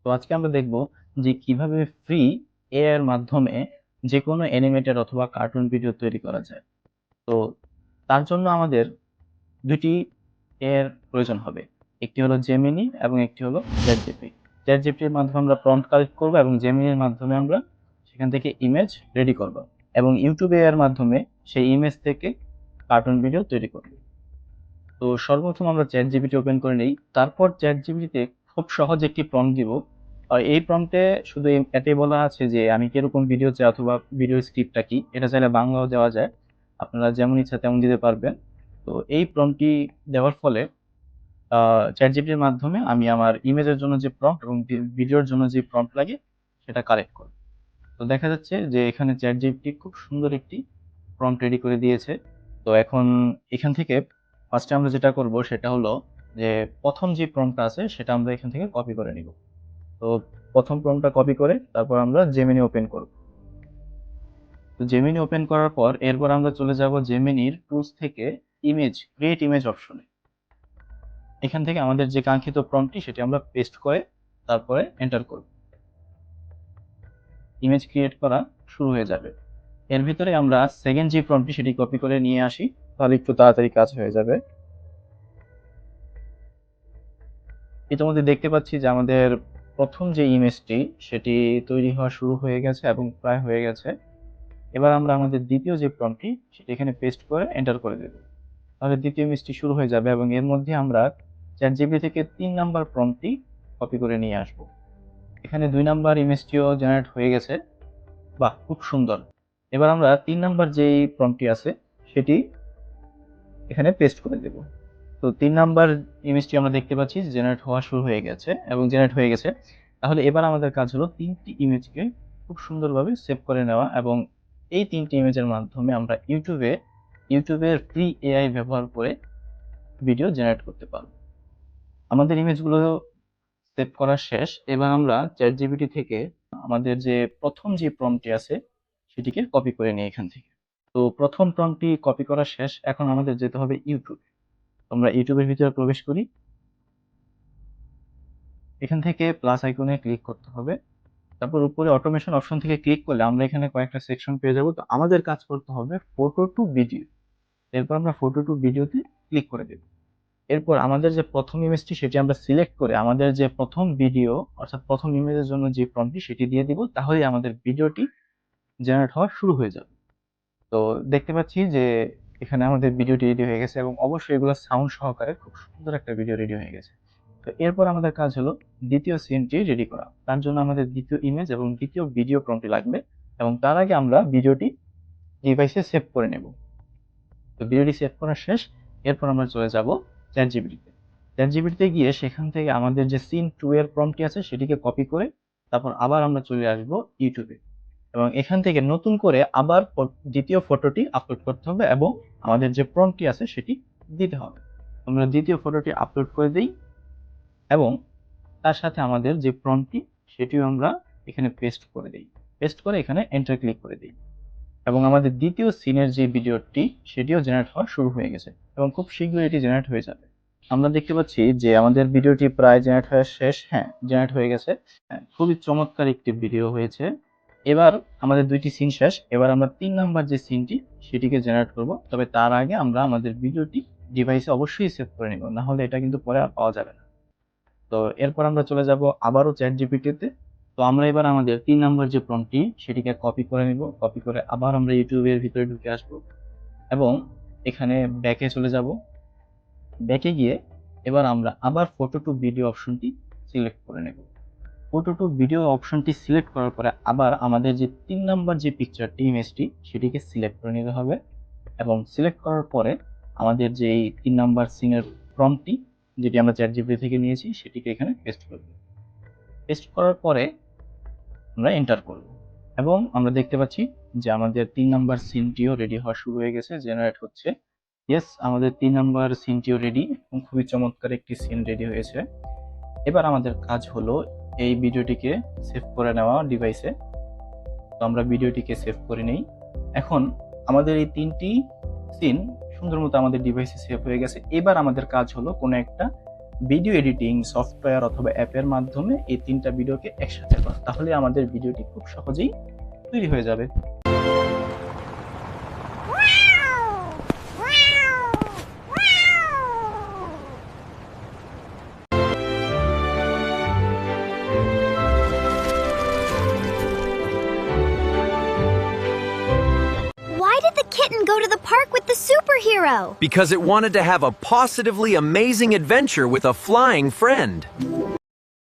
তো আজকে আমরা দেখব যে কিভাবে ফ্রি এআই এর মাধ্যমে যে কোনো অ্যানিমেটেড অথবা কার্টুন ভিডিও তৈরি করা যায়। তো তার জন্য আমাদের দুটি এর প্রয়োজন হবে। একটি হলো জেমিনি এবং একটি হলো চ্যাটজিপিটি। চ্যাটজিপিটির মাধ্যমে আমরা প্রম্পট কালেক্ট করব এবং জেমিনির মাধ্যমে আমরা সেখান থেকে ইমেজ রেডি করব এবং ইউটিউব এর মাধ্যমে সেই ইমেজ থেকে কার্টুন ভিডিও তৈরি করব। তো সর্বপ্রথম আমরা চ্যাটজিপিটি ওপেন করে নেই। তারপর চ্যাটজিপিটিতে খুব সহজ একটি প্রম্পট দিব। আর এই প্রম্পটে শুধু এটাই বলা আছে যে আমি কিরকম ভিডিও চাই অথবা ভিডিও স্ক্রিপ্টটা কি। এটা চাইলে বাংলাও দেওয়া যায়। আপনারা যেমন ইচ্ছা তেমন দিতে পারবেন। তো এই প্রম্পটটি দেওয়ার ফলে চ্যাটজিপিটির মাধ্যমে আমি আমার ইমেজের জন্য যে প্রম্পট এবং ভিডিওর জন্য যে প্রম্পট লাগে সেটা কালেক্ট করব। তো দেখা যাচ্ছে যে এখানে চ্যাটজিপিটি খুব সুন্দর একটি প্রম্পট রেডি করে দিয়েছে। তো এখন এখান থেকে ফার্স্টে আমরা যেটা করব সেটা হলো যে প্রথম যে প্রম্পটটা আছে সেটা আমরা এখান থেকে কপি করে নিব। তো প্রথম প্রম্পটটা কপি করে তারপর আমরা জেমিনি ওপেন করব। তো জেমিনি ওপেন করার পর এরপর আমরা চলে যাব জেমিনির টুলস থেকে ক্রিয়েট ইমেজ অপশনে। এখান থেকে আমাদের যে কাঙ্ক্ষিত প্রম্পটটি সেটি আমরা পেস্ট করে তারপরে এন্টার করব। ইমেজ ক্রিয়েট করা শুরু হয়ে যাবে। এর ভিতরে আমরা সেকেন্ড যে প্রম্পটটি সেটি কপি করে নিয়ে আসি, তাহলে একটু তাড়াতাড়ি কাজ হয়ে যাবে। ইতিমধ্যে দেখতে পাচ্ছি যে আমাদের প্রথম যে ইমেজটি সেটি তৈরি হওয়া শুরু হয়ে গেছে এবং প্রায় হয়ে গেছে। এবার আমরা আমাদের দ্বিতীয় যে প্রম্পটটি সেটি এখানে পেস্ট করে এন্টার করে দেব। তাহলে দ্বিতীয় ইমেজটি শুরু হয়ে যাবে এবং এর মধ্যে আমরা চ্যাটজিপিটি থেকে ৩ নাম্বার প্রম্পটটি কপি করে নিয়ে আসব। এখানে ২ নাম্বার ইমেজটিও জেনারেট হয়ে গেছে। বাহ, খুব সুন্দর। এবার আমরা ৩ নাম্বার যেই প্রম্পটটি আছে সেটি এখানে পেস্ট করে দেব। তো ৩ নাম্বার ইমেজটি আমরা দেখতে পাচ্ছি জেনারেট হওয়া শুরু হয়ে গেছে এবং জেনারেট হয়ে গেছে। তাহলে এবার আমাদের কাজ হলো ৩টি ইমেজকে খুব সুন্দরভাবে সেভ করে নেওয়া এবং এই ৩টি ইমেজের মাধ্যমে আমরা ইউটিউবের ফ্রি এআই ব্যবহার করে ভিডিও জেনারেট করতে পারব। আমাদের ইমেজগুলো সেভ করা শেষ। এবার আমরা চ্যাটজিপিটি থেকে আমাদের যে প্রথম যে প্রম্পটটি আছে সেটিকে কপি করে নিই এখান থেকে। তো প্রথম প্রম্পটটি কপি করা শেষ। এখন আমাদের যেতে হবে ইউটিউবে। আমরা ইউটিউবের ভিতরে প্রবেশ করি। এখান থেকে প্লাস আইকনে ক্লিক করতে হবে। তারপর উপরে অটোমেশন অপশন থেকে ক্লিক করলে আমরা এখানে কয়েকটা সেকশন পেয়ে যাব। তো আমাদের কাজ করতে হবে ফটো টু ভিডিও। এরপর আমরা ফটো টু ভিডিওতে ক্লিক করে দেব। এরপর আমাদের যে প্রথম ইমেজটি সেটি আমরা সিলেক্ট করে আমাদের যে প্রথম ভিডিও অর্থাৎ প্রথম ইমেজের জন্য যে প্রম্পটটি সেটি দিয়ে দিব। তাহলেই আমাদের ভিডিওটি জেনারেট হওয়া শুরু হয়ে যাবে। তো দেখতে পাচ্ছি যে এখানে আমাদের ভিডিওটি রেডি হয়ে গেছে এবং অবশ্যই এগুলো সাউন্ড সহকারে খুব সুন্দর একটা ভিডিও রেডি হয়ে গেছে। তো এরপর আমাদের কাজ হলো দ্বিতীয় সিনটি রেডি করা। তার জন্য আমাদের দ্বিতীয় ইমেজ এবং দ্বিতীয় ভিডিও প্রম্পটটি লাগবে এবং তার আগে আমরা ভিডিওটি ডিভাইসে সেভ করে নেব। তো ভিডিওটি সেভ করা শেষ। এরপর আমরা চলে যাব চ্যাটজিপিটিতে। চ্যাটজিপিটিতে গিয়ে সেখান থেকে আমাদের যে সিন 2 এর প্রম্পটটি আছে সেটিকে কপি করে তারপর আবার আমরা চলে আসব ইউটিউবে এবং এখান থেকে নতুন করে আবার দ্বিতীয় ফটোটি আপলোড করতে হবে এবং আমাদের যে প্রম্পটটি আছে সেটি দিতে হবে। আমরা দ্বিতীয় ফটোটি আপলোড করে দিই এবং তার সাথে আমাদের যে প্রম্পটটি সেটিও আমরা এখানে পেস্ট করে দিই। পেস্ট করে এখানে এন্টার ক্লিক করে দিই এবং আমাদের দ্বিতীয় সিনের যে ভিডিওটি সেটিও জেনারেট হওয়া শুরু হয়ে গেছে এবং খুব শীঘ্রই এটি জেনারেট হয়ে যাবে। আমরা দেখতে পাচ্ছি যে আমাদের ভিডিওটি প্রায় জেনারেট হয়ে শেষ। হ্যাঁ, জেনারেট হয়ে গেছে। হ্যাঁ, খুবই চমৎকার একটি ভিডিও হয়েছে। এবার আমাদের ২টি সিন শেষ। এবার আমরা ৩ নাম্বার যে সিনটি সেটিকে জেনারেট করব। তবে তার আগে আমরা আমাদের ভিডিওটি ডিভাইসে অবশ্যই সেভ করে নিব, না হলে এটা কিন্তু পরে আর পাওয়া যাবে না। তো এরপর আমরা চলে যাব আবারও চ্যাটজিপিটিতে। তো আমরা এবার আমাদের ৩ নাম্বার যে প্রম্পটটি সেটিকে কপি করে নিব। কপি করে আবার আমরা ইউটিউবের ভিতরে ঢুকে আসব এবং এখানে ব্যাকে চলে যাব। ব্যাকে গিয়ে এবার আমরা আবার ফটো টু ভিডিও অপশনটি সিলেক্ট করে নেব। ফটো টু ভিডিও অপশনটি সিলেক্ট করার পরে আবার আমাদের যে ৩ নাম্বার যে পিকচারটি ইমেজটি সেটিকে সিলেক্ট করে নিতে হবে এবং সিলেক্ট করার পরে আমাদের যে ৩ নাম্বার সিনের প্রম্পটটি যেটি আমরা চ্যাটজিপিটি থেকে নিয়েছি সেটিকে এখানে পেস্ট করব। পেস্ট করার পরে আমরা এন্টার করব এবং আমরা দেখতে পাচ্ছি যে আমাদের ৩ নাম্বার সিনটিও রেডি হওয়া শুরু হয়ে গেছে, জেনারেট হচ্ছে। ইয়েস, আমাদের ৩ নাম্বার সিনটিও রেডি এবং খুবই চমৎকার একটি সিন রেডি হয়েছে। এবার আমাদের কাজ হলো এই ভিডিওটিকে সেভ করে নেওয়া ডিভাইসে। তো আমরা ভিডিওটিকে সেভ করে নেই। এখন আমাদের এই ৩টি সিন সুন্দর মতো আমাদের ডিভাইসে সেভ হয়ে গেছে। এবার আমাদের কাজ হলো কোনো একটা ভিডিও এডিটিং সফটওয়্যার অথবা অ্যাপের মাধ্যমে এই 3টা ভিডিওকে একসাথে করা, তাহলে আমাদের ভিডিওটি খুব সহজেই তৈরি হয়ে যাবে। Why did the kitten go to the park with the superhero? Because it wanted to have a positively amazing adventure with a flying friend.